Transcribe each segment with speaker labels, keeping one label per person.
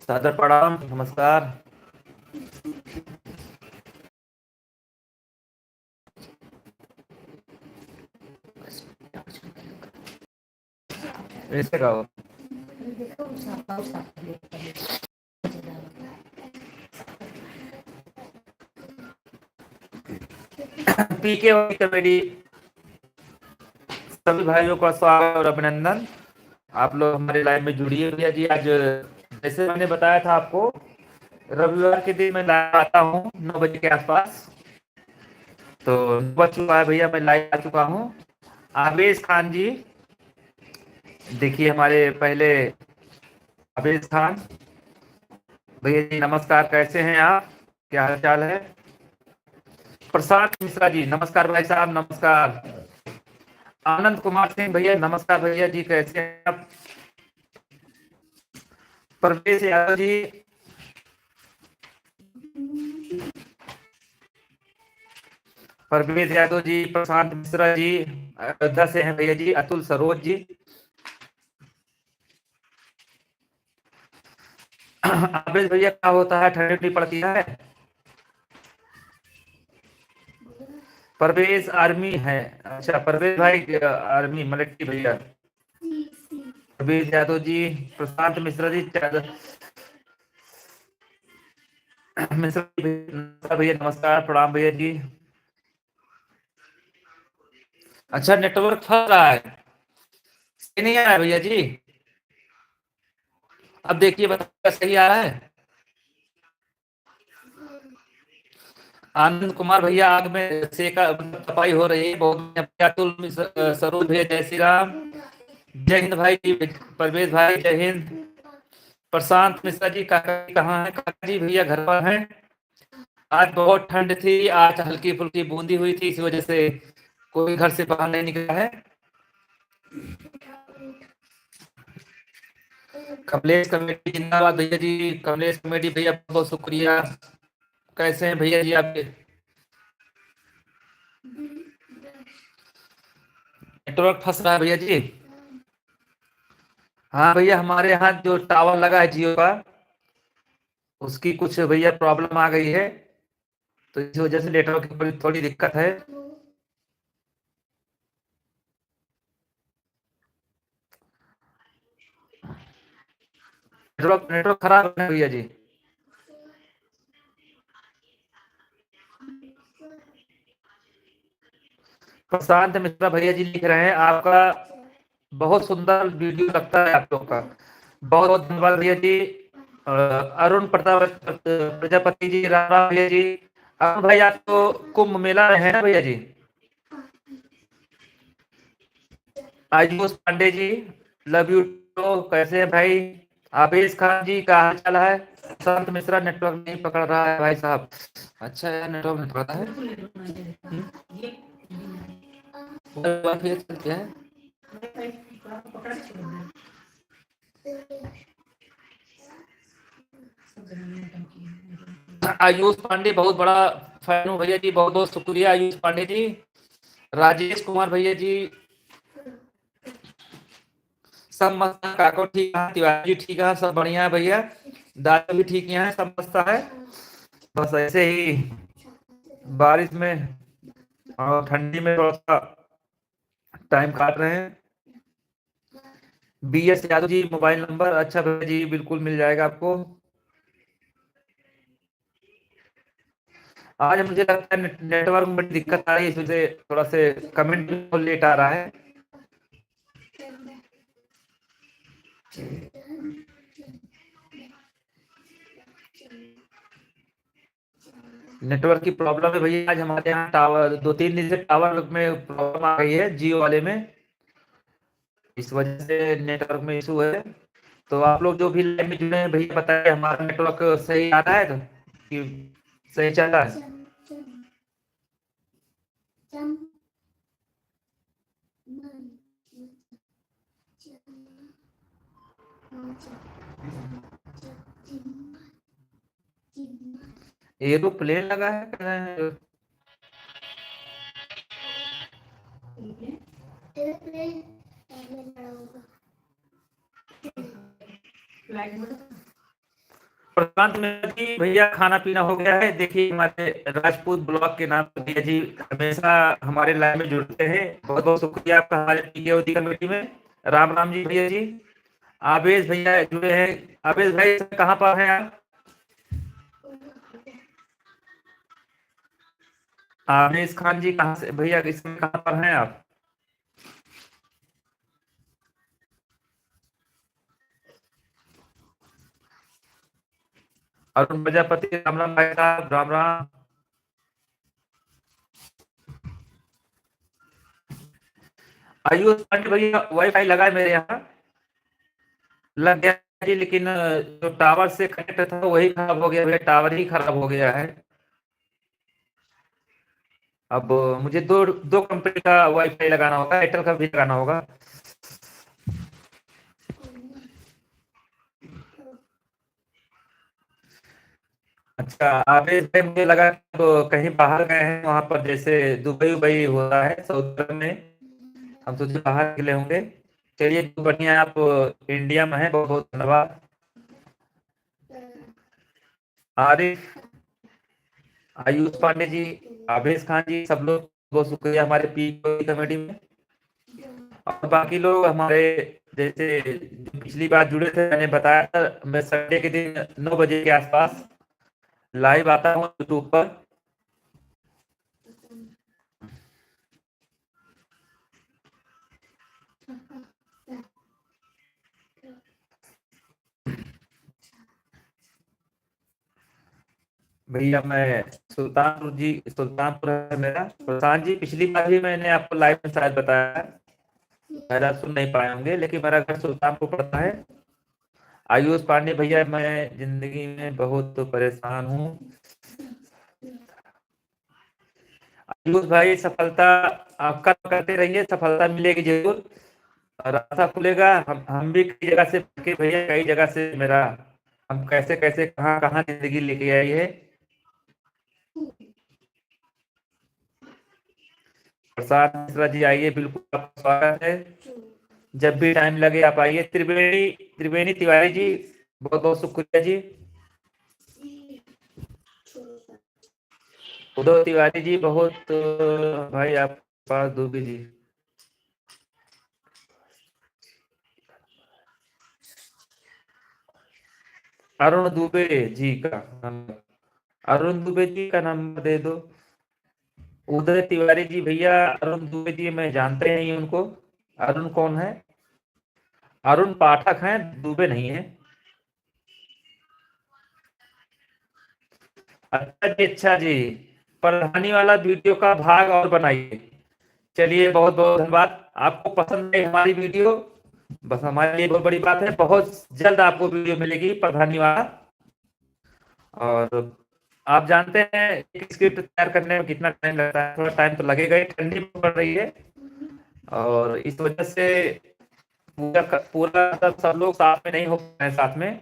Speaker 1: सादर प्रणाम, नमस्कार। ऐसे का हो पीके कमेडी सभी भाइयों का स्वागत और अभिनंदन। आप लोग हमारे लाइव में जुड़िए भैया जी। आज जैसे मैंने बताया था आपको, रविवार के दिन मैं लाइव आता हूँ 9 बजे के आसपास। तो 9 बज चुका है भैया, मैं लाइव आ चुका हूँ। आवेश खान जी, देखिए हमारे पहले आवेश खान भैया जी, नमस्कार। कैसे हैं आप? क्या हाल चाल है? प्रशांत मिश्रा जी, नमस्कार भाई साहब, नमस्कार। आनंद कुमार सिंह भैया, नमस्कार भैया जी, कैसे हैं आप? परवेश यादव जी, परवेश यादव जी, प्रशांत मिश्रा जी, अयोध्या से हैं भैया जी, अतुल सरोज जी। आवेश भैया, क्या होता है? ठंडी ठंडी पड़ती है? परवेश आर्मी है? अच्छा, परवेश भाई आर्मी मिलिट्री भैया। परवेश यादव जी, प्रशांत मिश्रा जी, मिश्रा भैया नमस्कार, प्रणाम भैया जी। अच्छा, नेटवर्क फंस रहा है, सही नहीं आ रहा है भैया जी। अब देखिए, बता सही आ रहा है? आनंद कुमार भैया, आग में सेका तपाई हो रही है बहुत। अतुल सरोज भैया, जय श्री राम, जय हिंद भाई जी। परवेश भाई, जय हिंद। प्रशांत मिश्रा जी, काका जी कहाँ है? काका जी भैया घर पर हैं। आज बहुत ठंड थी, आज हल्की फुल्की बूंदी हुई थी, इस वजह से कोई घर से बाहर नहीं निकला है। कमलेश कमेटी जिंदाबाद भैया जी, कमलेश कमेटी भैया, बहुत बहुत शुक्रिया। कैसे हैं भैया जी आपके? नेटवर्क फंस रहा है भैया जी। हाँ भैया, हमारे यहाँ जो टावर लगा है जियो का, उसकी कुछ भैया प्रॉब्लम आ गई है, तो इस वजह से नेटवर्क की थोड़ी दिक्कत है। नेटवर्क नेटवर्क खराब है भैया जी। प्रशांत मिश्रा भैया जी लिख रहे हैं, आपका बहुत सुंदर वीडियो लगता है आप लोगों का। बहुत बहुत धन्यवाद भैया जी। अरुण प्रताप प्रजापति जी, राम राम भैया जी। अरुण भाई, आप तो कुंभ मेला में है ना भैया जी? Ayush Pandey ji, love you to, कैसे हैं भाई? आवेश खान जी, क्या हाल चाल है? प्रशांत मिश्रा, नेटवर्क नहीं पकड़ रहा है भाई साहब। अच्छा है, नेटवर्क नहीं पकड़ता है। वाईफाई चलती है। आयुष पांडे, बहुत बड़ा फैन हूँ भैया जी, बहुत बहुत शुक्रिया आयुष पांडे जी। राजेश कुमार भैया जी, सब मस्त है। काको ठीक है, तिवारी जी ठीक है, सब बढ़िया है भैया। दादा भी ठीक है, सब मस्त है। बस ऐसे ही बारिश में और ठंडी में थोड़ा सा टाइम काट रहे हैं। B S Yadav ji, mobile number? अच्छा भैया जी, बिल्कुल मिल जाएगा आपको। आज मुझे लगता है नेटवर्क में बड़ी दिक्कत आ रही है, इस वजह से थोड़ा से कमेंट भी लेट आ रहा है। नेटवर्क की प्रॉब्लम है भैया, आज हमारे यहाँ टावर 2-3 दिन से टावर में प्रॉब्लम आ गई है जियो वाले में, इस वजह से नेटवर्क में इशू है। तो आप लोग जो भी लाइन में जुड़े हैं भैया, बताइए हमारा नेटवर्क सही आ रहा है तो कि सही चल रहा है? एरोप्लेन लगा है क्या? प्रशांत में जी भैया खाना पीना हो गया है। देखिए हमारे राजपूत ब्लॉक के नाम पर भैया जी हमेशा हमारे लाइन में जुड़ते हैं। बहुत बहुत शुक्रिया आपका हमारे पीकेओडी कमेटी में। राम राम जी भैया जी। आवेश भैया जुड़े हैं। आवेश भाई कहाँ पर हैं आप? आवेश खान जी कहाँ से भैया, इसमें कहाँ पर हैं आप? अरुण प्रजापति राम राम भाई साहब, राम राम। आयुष पांडे भैया वाईफाई लगा है मेरे यहाँ, लग गया जी, लेकिन जो टावर से कनेक्ट था वही खराब हो गया भैया, टावर ही खराब हो गया है। अब मुझे दो दो कंपनी का वाईफाई लगाना होगा, एयरटेल का भी लगाना होगा। अच्छा आवेश भाई, मुझे लगा तो कहीं बाहर गए हैं, वहां पर जैसे दुबई उबई हो रहा है सऊदी अरब में, हम सोचे बाहर निकले होंगे। चलिए बढ़िया, आप इंडिया में हैं, बहुत बहुत धन्यवाद। आरिफ, आयुष पांडे जी, आवेश खान जी, सब लोग बहुत शुक्रिया हमारे पी कमेटी में। और बाकी लोग हमारे जैसे जो पिछली बार जुड़े थे, मैंने बताया था मैं संडे के दिन 9 बजे के आसपास लाइव आता हूँ यूट्यूब पर। भैया मैं सुल्तानपुर है मेरा। प्रशांत जी पिछली बार भी मैंने आपको लाइव में शायद बताया, मेरा सुन नहीं पाए होंगे, लेकिन मेरा घर सुल्तानपुर पड़ता है। आयुष पांडे भैया, मैं जिंदगी में बहुत परेशान हूँ। आयुष भाई सफलता आपका करते रहिए, सफलता मिलेगी जरूर, रास्ता खुलेगा। हम भी कई जगह से भैया, कई जगह से मेरा, हम कैसे कैसे कहाँ कहाँ जिंदगी लेके आई है। प्रसाद मिश्रा जी आइए, बिल्कुल आपका स्वागत है। जब भी टाइम लगे आप आइए। त्रिवेणी त्रिवेणी तिवारी जी, बहुत बहुत शुक्रिया जी। उदय तिवारी जी बहुत भाई आप पास दूबी जी। अरुण दुबे जी का नंबर, अरुण दुबे जी का नंबर दे दो। उदय तिवारी जी भैया, अरुण दुबे जी मैं जानते नहीं उनको। अरुण कौन है? अरुण पाठक हैं, दुबे नहीं है। अच्छा जी, अच्छा जी, प्रधानी वाला वीडियो का भाग और बनाइए। चलिए बहुत बहुत धन्यवाद। आपको पसंद है हमारी वीडियो, बस हमारे लिए बहुत बड़ी बात है। बहुत जल्द आपको वीडियो मिलेगी प्रधानी वाला। और आप जानते हैं एक स्क्रिप्ट तैयार करने में कितना टाइम लगता है, थोड़ा टाइम तो लगेगा ही, ठंडी पड़ रही है और इस वजह से पूरा पूरा सब लोग साथ में नहीं हो पाए हैं साथ में।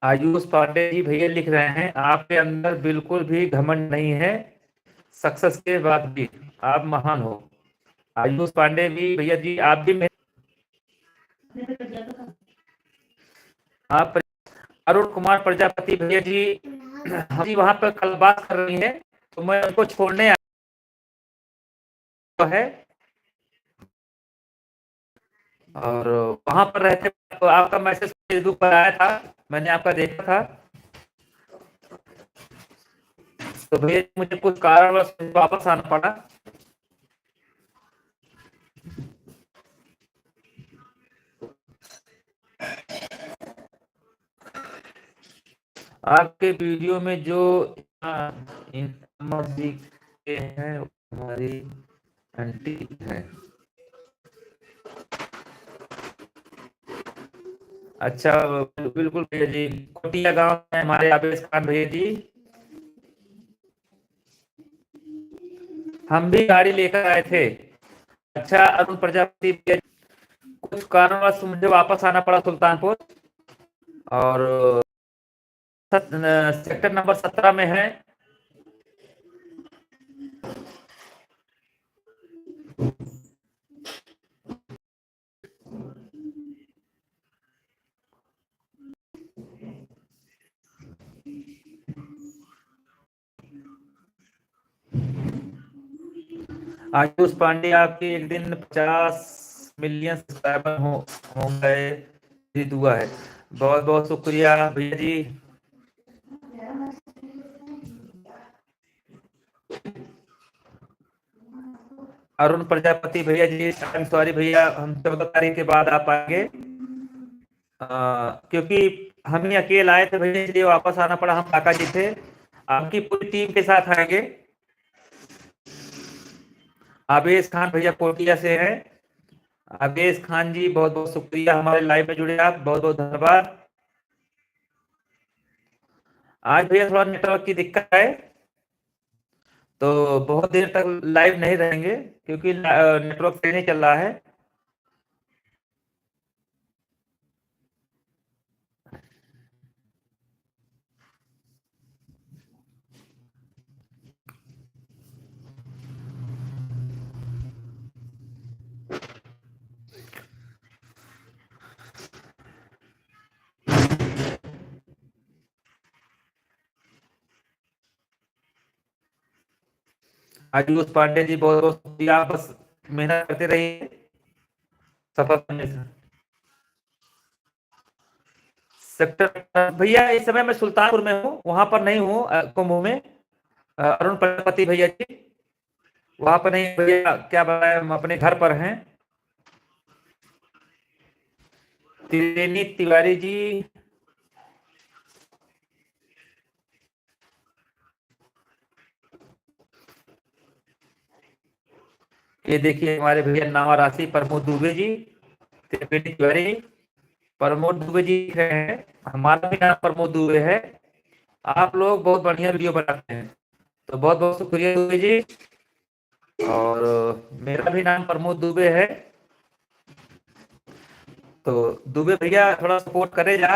Speaker 1: आयुष पांडे जी भैया लिख रहे हैं आपके अंदर बिल्कुल भी घमंड नहीं है, सक्सेस के बाद भी आप महान हो। आयुष पांडे भी भैया जी, आप भी आप अरुण कुमार प्रजापति भैया जी, हम जी वहां पर कल बात कर रही है, तो मैं उनको छोड़ने आया है और वहां पर रहते, तो आपका मैसेज फेसबुक पर आया था, मैंने आपका देखा था। तो भैया मुझे कुछ कारणवश वापस आना पड़ा। आपके वीडियो में जो जी के हैं हमारी आंटी है। अच्छा बिल्कुल भैया जी, कोटिया गांव में हमारे आवेश खान भैया जी। हम भी गाड़ी लेकर आए थे। अच्छा अरुण प्रजापति भैया, कुछ कारणवश मुझे वापस आना पड़ा सुल्तानपुर, और सेक्टर नंबर 17 में है। आयुष पांडे, आपके एक दिन 50 मिलियन सब्सक्राइबर हो गए, जी दुआ है। बहुत बहुत शुक्रिया भैया जी। अरुण प्रजापति भैया जी, सॉरी भैया, हम 14 तारीख के बाद आ पाएंगे, क्योंकि हम ही अकेले आए थे भैया, इसलिए वापस आना पड़ा। हम काका जी थे, आपकी पूरी टीम के साथ आएंगे। आवेश खान भैया कोटिया से हैं। आवेश खान जी, बहुत बहुत शुक्रिया हमारे लाइव में जुड़े आप, बहुत बहुत धन्यवाद। आज भैया थोड़ा नेटवर्क की दिक्कत है, तो बहुत देर तक लाइव नहीं रहेंगे, क्योंकि नेटवर्क सही नहीं चल रहा है। आयुष पांडे जी, बहुत बहुत शुक्रिया, आप बस मेहनत करते रहिए, सफल होने से। सेक्टर भैया, इस समय मैं सुल्तानपुर में हूँ, वहां पर नहीं हूँ कुंभ में। अरुण प्रजापति भैया जी, वहां पर नहीं भैया, क्या बताएं, हम अपने घर पर हैं। त्रिवेणी तिवारी जी, ये देखिए हमारे भैया नावा राशि प्रमोद दुबे जी, त्रिवेणी तिवारी, प्रमोद दुबे जी दिख रहे हैं, हमारा भी नाम प्रमोद दुबे है। आप लोग बहुत बढ़िया वीडियो बनाते हैं, तो बहुत बहुत शुक्रिया दुबे जी। और मेरा भी नाम प्रमोद दुबे है, तो दुबे भैया थोड़ा सपोर्ट करे जा,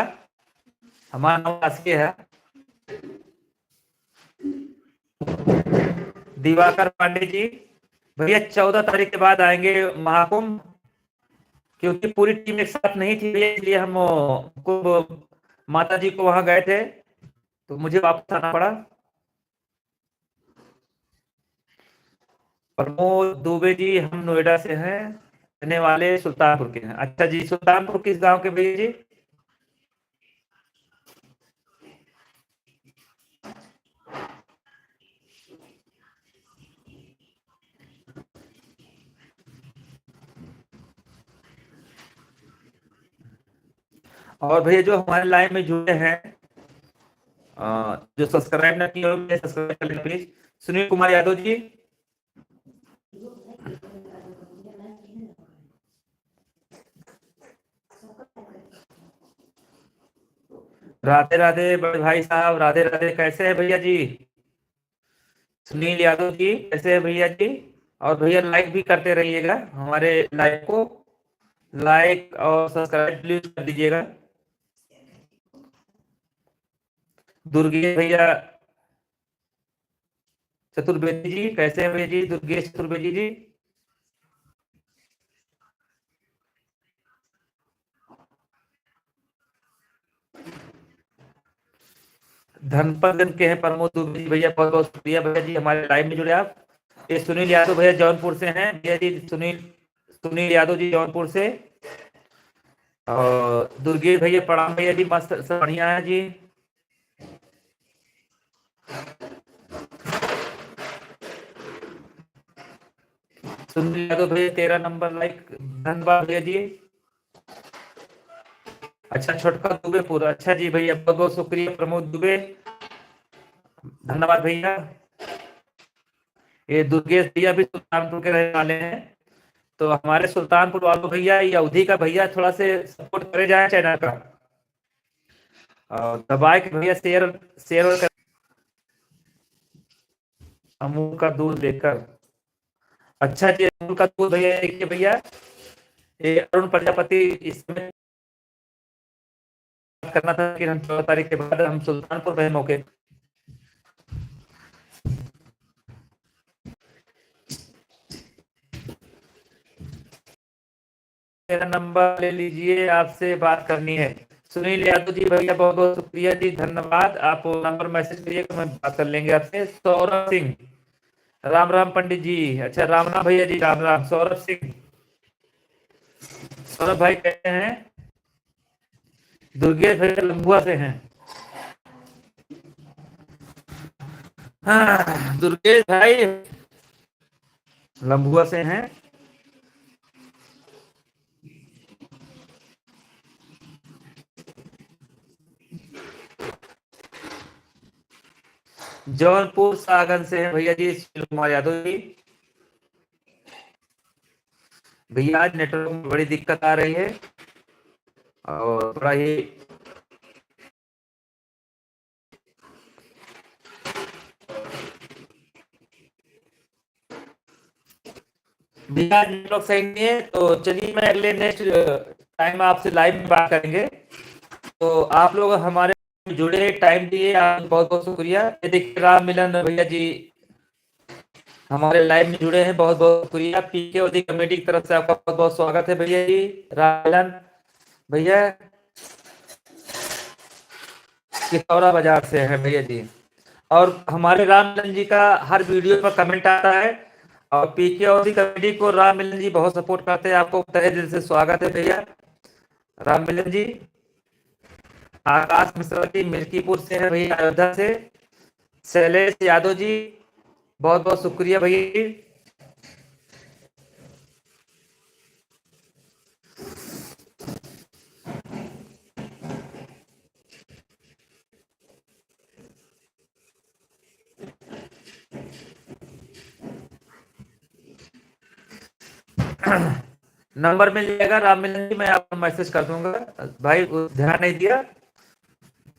Speaker 1: हमारा नाम राशि है। दिवाकर पांडे जी, भैया 14 तारीख के बाद आएंगे महाकुंभ, क्योंकि पूरी टीम एक साथ नहीं थी भैया, इसलिए हम कुंभ माता जी को वहां गए थे, तो मुझे वापस आना पड़ा। प्रमोद दुबे जी, हम नोएडा से हैं, रहने वाले सुल्तानपुर के हैं। अच्छा जी, सुल्तानपुर किस गांव के भैया जी? और भैया जो हमारे लाइन में जुड़े हैं, जो सब्सक्राइब ना किए हो, सब्सक्राइब कर लें प्लीज। सुनील कुमार यादव जी, राधे राधे बड़े भाई साहब, राधे राधे, कैसे हैं भैया जी? सुनील यादव जी, कैसे हैं भैया जी? और भैया लाइक भी करते रहिएगा, हमारे लाइव को लाइक और सब्सक्राइब प्लीज कर दीजिएगा। दुर्गेश भैया चतुर्वेदी जी, कैसे हैं भैया जी? दुर्गेश चतुर्वेदी जी, धनपत के हैं प्रमोद दुबे जी, भैया बहुत बहुत शुक्रिया भैया जी, हमारे लाइव में जुड़े आप। ये सुनील यादव भैया जौनपुर से हैं भैया जी, सुनील सुनील यादव जी जौनपुर से। और दुर्गेश भैया प्रणाम भैया जी, मस्त सब बढ़िया है जी। सुनील यादव भैया 13 नंबर लाइक, धन्यवाद भैया जी। अच्छा, छोटका दुबे पूरा, अच्छा जी भैया, बहुत बहुत शुक्रिया प्रमोद दुबे, धन्यवाद भैया। ये दुर्गेश भैया भी सुल्तानपुर के रहने वाले हैं, तो हमारे सुल्तानपुर वालों भैया, ये अवधि का भैया थोड़ा से सपोर्ट करे जाए चैनल का, और दबाए के भैया शेयर शेयर कर, अमूल का दूध लेकर। अच्छा जी, अमूल का दूध भैया देखिए भैया, ये अरुण प्रजापति, इसमें करना था कि हम 14 तारीख के बाद हम सुल्तानपुर में मौके। मेरा नंबर ले लीजिए, आपसे बात करनी है। सुनील यादव जी भैया, बहुत बहुत शुक्रिया जी, धन्यवाद। आप नंबर मैसेज करिए, मैं बात कर लेंगे आपसे। सौरभ सिंह, राम राम पंडित जी। अच्छा राम राम भैया जी, राम राम। सौरभ सिंह, सौरभ भाई कहते हैं। दुर्गेश भैया लंबुआ से हैं। हाँ दुर्गेश भाई लंबुआ से हैं। जौनपुर सागन से हैं भैया जी, सुनील कुमार यादव जी। भैया आज नेटवर्क में बड़ी दिक्कत आ रही है और थोड़ा ही भैया आज नेटवर्क सही नहीं है, तो चलिए मैं अगले नेक्स्ट टाइम आपसे लाइव में बात करेंगे। तो आप लोग हमारे जुड़े, टाइम दिए, आप बहुत बहुत शुक्रिया। ये देखिए राम मिलन भैया जी हमारे लाइव में जुड़े हैं, बहुत बहुत शुक्रिया। पीके ओदी कमेटी की तरफ से आपका बहुत बहुत स्वागत है भैया जी। राम मिलन भैया कितौरा बाजार से है भैया जी। और हमारे राम मिलन जी का हर वीडियो पर कमेंट आता है और पीके ओदी कमेटी को राम मिलन जी बहुत सपोर्ट करते हैं। आपको तहे दिल से स्वागत है भैया राम मिलन जी। आकाश मिश्रा जी मिल्कीपुर से है भैया, अयोध्या से। शैलेश यादव जी बहुत बहुत शुक्रिया भैया जी। नंबर मिल जाएगा राम मिलन जी, मैं आपको मैसेज कर दूंगा भाई, ध्यान नहीं दिया।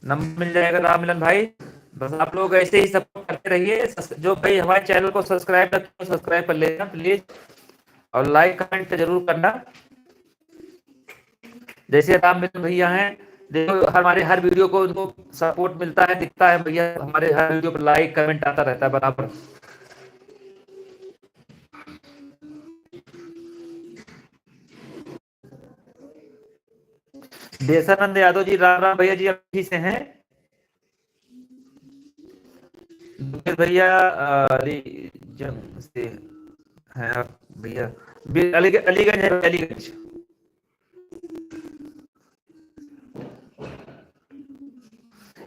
Speaker 1: नंबर मिल जाएगा राम मिलन भाई। बस आप लोग ऐसे ही सपोर्ट करते रहिए। जो भाई हमारे चैनल को सब्सक्राइब करते हो सब्सक्राइब कर लेना प्लीज, और लाइक कमेंट जरूर करना। जैसे राम मिलन भैया हैं, देखो हमारे हर वीडियो को उनको सपोर्ट मिलता है, दिखता है भैया, हमारे हर वीडियो पर लाइक कमेंट आता रहता है बराबर। देसानंद यादव जी राम राम भैया जी, अभी से हैं। भैया अलीगंज से हैं आप भैया। अलीगंज है, अलीगंज।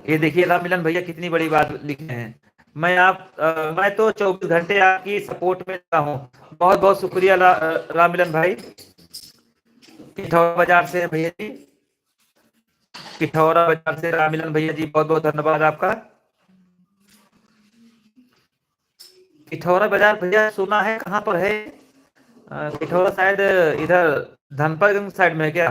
Speaker 1: ये देखिए राम मिलन भैया कितनी बड़ी बात लिखे हैं। मैं तो 24 घंटे आपकी सपोर्ट में रहता हूँ। बहुत बहुत शुक्रिया राम मिलन भाई। पिथौरा बाजार से भैया जी, पिथौरा बाजार से राम मिलन भैया जी, बहुत बहुत धन्यवाद आपका। पिथौरा बाजार भैया सुना है, कहाँ पर है? पिथौरा शायद इधर धनपतगंज साइड में है क्या?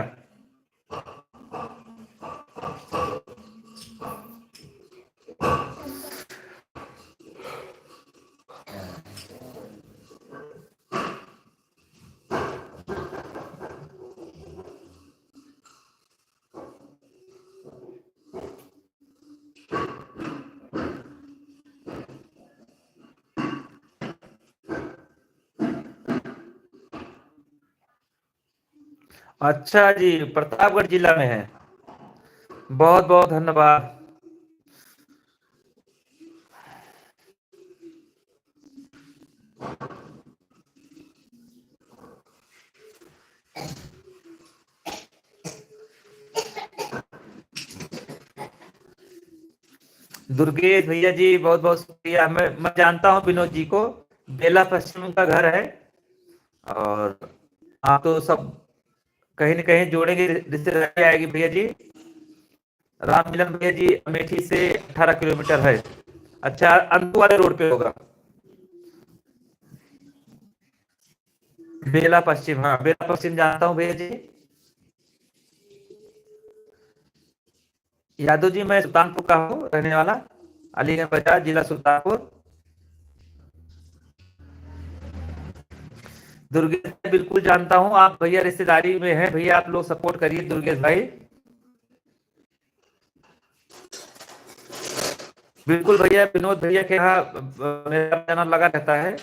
Speaker 1: अच्छा जी, प्रतापगढ़ जिला में है। बहुत बहुत धन्यवाद। दुर्गेश भैया जी बहुत बहुत शुक्रिया। मैं जानता हूँ विनोद जी को, बेला पश्चिम का घर है। और आप तो सब कहीं न कहीं जोड़ेंगे, रिश्तेदारी आएगी भैया जी। राम मिलन भैया जी अमेठी से 18 किलोमीटर है। अच्छा अंतु वाले रोड पे होगा। बेला पश्चिम, हाँ बेला पश्चिम जानता हूँ भैया जी। यादव जी मैं सुल्तानपुर का हूँ रहने वाला, अलीगढ़ बाजार जिला सुल्तानपुर। दुर्गेश भाई बिल्कुल जानता हूँ, आप भैया रिश्तेदारी में हैं भैया, आप लोग सपोर्ट करिए दुर्गेश भाई। बिल्कुल भैया, विनोद भैया के यहाँ मेरा चैनल लगा रहता है,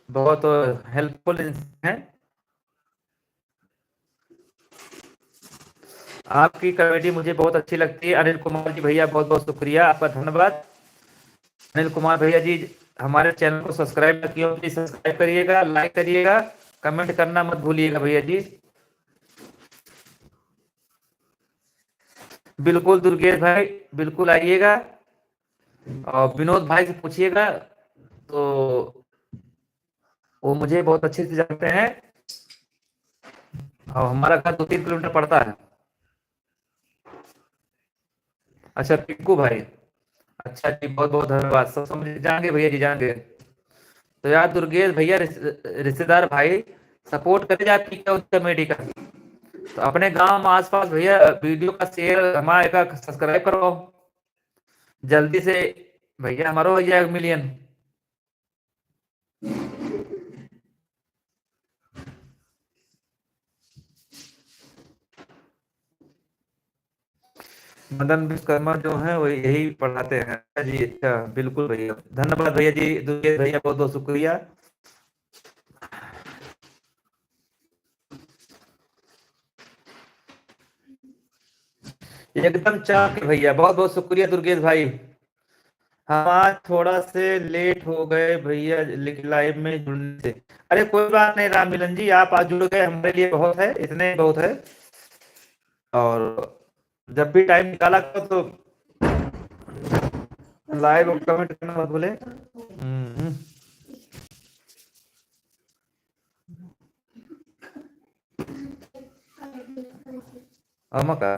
Speaker 1: बहुत हेल्पफुल हैं। आपकी कमेटी मुझे बहुत अच्छी लगती है। अनिल कुमार जी भैया बहुत बहुत शुक्रिया, आपका धन्यवाद। अनिल कुमार भैया जी हमारे चैनल को सब्सक्राइब किया हो प्लीज सब्सक्राइब करिएगा, लाइक करिएगा, कमेंट करना मत भूलिएगा भैया जी। बिल्कुल दुर्गेश भाई, बिल्कुल आइएगा और विनोद भाई से पूछिएगा, तो वो मुझे बहुत अच्छे से जानते हैं और हमारा घर 2-3 किलोमीटर पड़ता है। अच्छा पिंकू भाई, अच्छा जी बहुत बहुत धन्यवाद, सब समझ जाएंगे भैया जी, जाएंगे। तो यार दुर्गेश भैया रिश्तेदार भाई सपोर्ट करे जाती है उस कमेटी का, तो अपने गांव में आसपास भैया वीडियो का शेयर हमारे का सब्सक्राइब करो जल्दी से भैया, हमारा हो जाएगा मिलियन। मदन विश्वकर्मा जो है वो यही पढ़ाते हैं। अच्छा जी, अच्छा बिल्कुल भैया, धन्यवाद भैया जी, दुर्गेश भैया बहुत बहुत शुक्रिया। एकदम चाप के भैया, बहुत बहुत शुक्रिया दुर्गेश भाई। हम आज थोड़ा से लेट हो गए भैया लेकिन लाइव में जुड़ने से। अरे कोई बात नहीं राम मिलन जी, आप आज जुड़ गए हमारे लिए बहुत है, इतने ही बहुत है। और जब भी टाइम निकाला करो तो लाइव और कमेंट करना मत भूले। का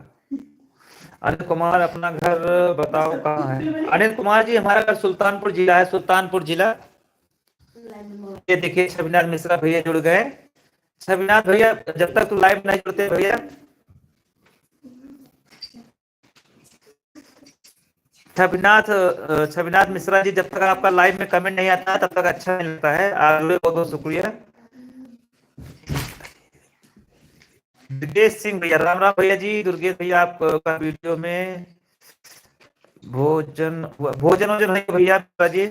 Speaker 1: अनिल कुमार अपना घर बताओ कहाँ है? अनिल कुमार जी हमारा घर सुल्तानपुर जिला है, सुल्तानपुर जिला। ये देखिए छविनाथ मिश्रा भैया जुड़ गए। छविनाथ भैया जब तक तू लाइव नहीं जुड़ते भैया, छविनाथ मिश्रा जी जब तक आपका लाइव में कमेंट नहीं आता तब तक अच्छा नहीं लगता है। आप जुड़े बहुत बहुत शुक्रिया। दुर्गेश सिंह भैया, राम राम भैया जी। दुर्गेश भैया आपका वीडियो में भोजन भोजन वोजन नहीं भैया जी।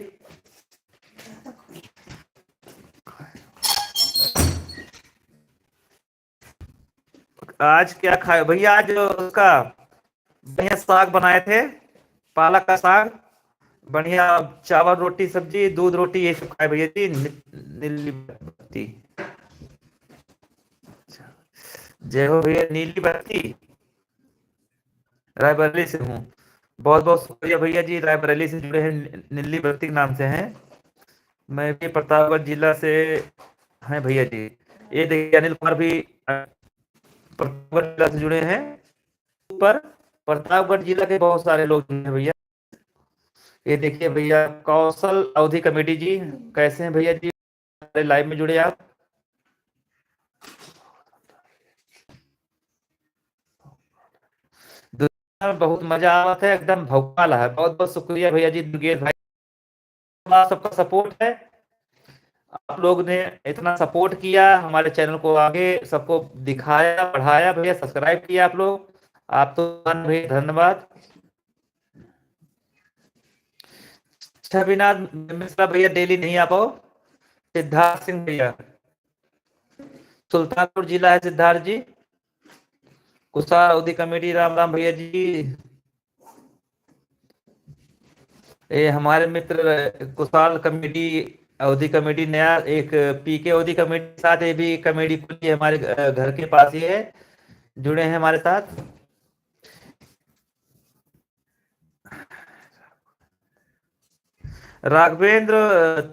Speaker 1: आज क्या खाए भैया? आज उसका बढ़िया साग बनाए थे, पालक का साग, बढ़िया चावल रोटी सब्जी दूध रोटी ये सब खाए भैया जी। नीली बत्ती, जय हो भैया। नीली बत्ती रायबरेली से हूँ, बहुत बहुत शुक्रिया भैया जी, रायबरेली से जुड़े हैं, नीली बत्ती के नाम से हैं। मैं भी प्रतापगढ़ जिला से हैं भैया जी। ये देखिए अनिल कुमार भी प्रतापगढ़ जिला से जुड़े हैं। पर प्रतापगढ़ जिला के बहुत सारे लोग हैं भैया। ये देखिए भैया कौशल अवधि कमेटी जी, कैसे हैं भैया जी? हमारे लाइव में जुड़े आप। दुनिया में बहुत मजा आ रहा है, एकदम भौकाल है। बहुत बहुत शुक्रिया भैया जी, दुर्गेश भाई आप सबका सपोर्ट है। आप लोग ने इतना सपोर्ट किया हमारे चैनल को, आगे सबको दिखाया बढ़ाया भैया, सब्सक्राइब किया आप लोग, आप तो भैया धन्यवाद। छविनाथ मिश्रा भैया डेली नहीं आ पाओ। सिद्धार्थ सिंह भैया, सुल्तानपुर जिला है सिद्धार्थ जी। कुशा अवधि कमेटी, राम राम भैया जी। ये हमारे मित्र कुशाल कमेटी अवधि कमेटी नया एक पीके अवधि कमेटी के साथ ये भी कमेटी खुली है हमारे घर के पास ही है, जुड़े हैं हमारे साथ। राघवेंद्र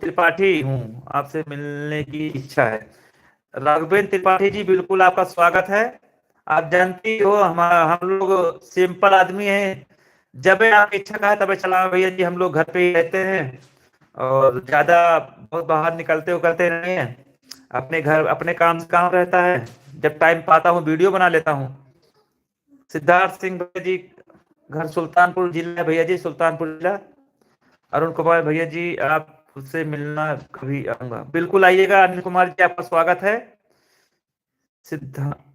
Speaker 1: त्रिपाठी हूँ, आपसे मिलने की इच्छा है। राघवेंद्र त्रिपाठी जी बिल्कुल आपका स्वागत है। आप जानती हो हम लोग सिंपल आदमी हैं, जब आप इच्छा का है तब चला भैया जी, हम लोग घर पे ही रहते हैं और ज्यादा बहुत बाहर निकलते उकलते नहीं है। अपने घर अपने काम से काम रहता है, जब टाइम पाता हूँ वीडियो बना लेता हूँ। सिद्धार्थ सिंह भैया जी घर सुल्तानपुर जिला भैया जी, सुल्तानपुर जिला। अरुण कुमार भैया जी आप उससे मिलना कभी आऊंगा, बिल्कुल आइएगा। अनिल कुमार जी आपका स्वागत है। सिद्धार्थ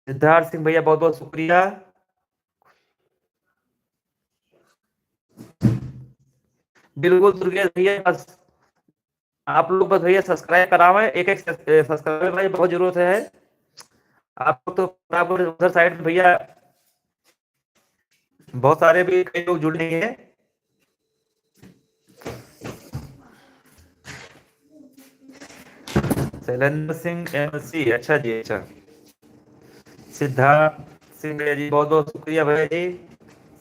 Speaker 1: सिद्धार्थ सिंह भैया बहुत बहुत शुक्रिया। बिल्कुल दुर्गेश भैया, बस आप लोग बस भैया सब्सक्राइब करावे, एक एक सब्सक्राइबर भाई बहुत जरूरत है आपको। तो आप उधर साइड में भैया बहुत सारे भी कई लोग जुड़े हैं। शैलेंद्र सिंह एमसी, अच्छा जी, अच्छा। सिद्धार्थ सिंह भैया जी, बहुत बहुत शुक्रिया भैया जी।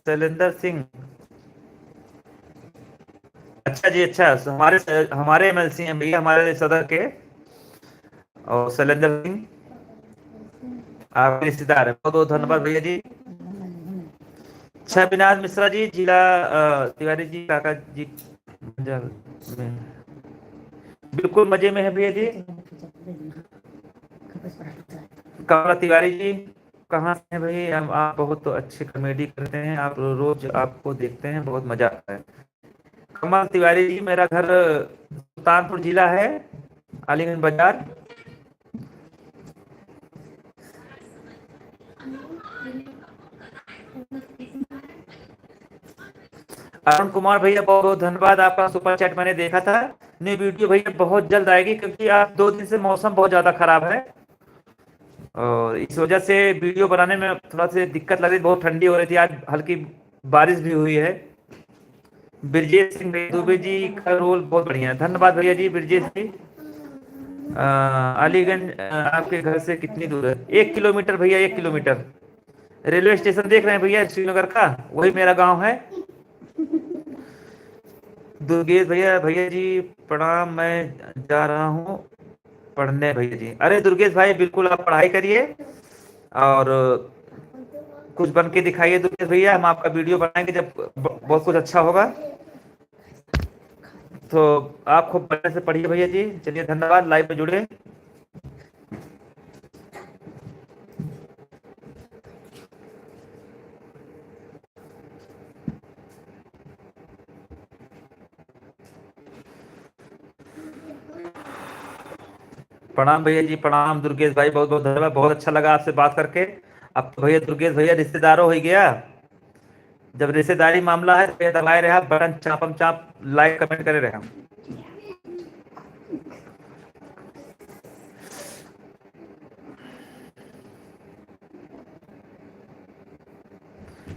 Speaker 1: शैलेंद्र सिंह, अच्छा जी, अच्छा। हमारे हमारे एमएलसी हैं भैया, हमारे सदर के। और शैलेंद्र सिंह आपके रिश्तेदार है। बहुत बहुत धन्यवाद भैया जी। छविनाथ मिश्रा जी, जिला तिवारी जी, काका जी पंजाब में। बिल्कुल मजे में है भैया जी। कमला तिवारी जी, कहाँ से हैं भाई? हम आप बहुत अच्छे कॉमेडी करते हैं, आप रोज आपको देखते हैं, बहुत मजा आता है। कमल तिवारी जी, मेरा घर सुल्तानपुर जिला है, अलीगंज बाजार। अरुण कुमार भैया, बहुत बहुत धन्यवाद, आपका सुपर चैट मैंने देखा था। न्यू वीडियो भैया बहुत जल्द आएगी, क्योंकि आज 2 दिन से मौसम बहुत ज्यादा खराब है, और इस वजह से वीडियो बनाने में थोड़ा सी दिक्कत लग रही, बहुत ठंडी हो रही थी, आज हल्की बारिश भी हुई है। ब्रजेश सिंह दुबे जी का रोल बहुत बढ़िया है, धन्यवाद भैया जी ब्रजेश जी। अलीगंज आपके घर से कितनी दूर है? 1 किलोमीटर भैया, 1 किलोमीटर। रेलवे स्टेशन देख रहे हैं भैया श्रीनगर का, वही मेरा गांव है। दुर्गेश भैया, भैया जी प्रणाम, मैं जा रहा हूँ पढ़ने भैया जी। अरे दुर्गेश भाई, बिल्कुल आप पढ़ाई करिए, और कुछ बन के दिखाइए दुर्गेश भैया, हम आपका वीडियो बनाएंगे जब बहुत कुछ अच्छा होगा। तो आप खूब बढ़िया से पढ़िए भैया जी। चलिए, धन्यवाद लाइव में जुड़े। प्रणाम भैया जी, प्रणाम दुर्गेश भाई, बहुत बहुत धन्यवाद, बहुत अच्छा लगा आपसे बात करके। अब तो भैया दुर्गेश भैया रिश्तेदारों हो ही गया। जब रिश्तेदारी मामला है तो भैया दबाए रहे, बटन चापम चाप, लाइक कमेंट करे रहे।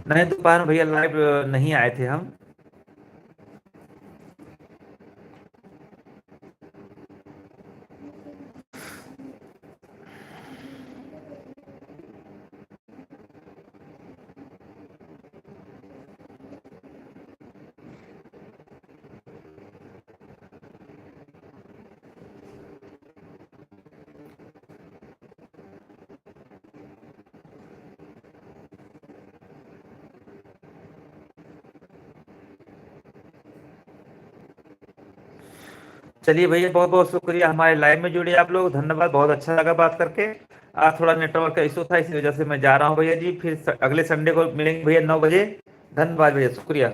Speaker 1: नहीं, दोपहर में भैया लाइव नहीं आए थे हम। चलिए भैया, बहुत बहुत शुक्रिया, हमारे लाइव में जुड़े आप लोग, धन्यवाद, बहुत अच्छा लगा बात करके। आज थोड़ा नेटवर्क का इशू था, इसी वजह से मैं जा रहा हूँ भैया जी, फिर अगले संडे को मिलेंगे भैया 9 बजे। धन्यवाद भैया, शुक्रिया।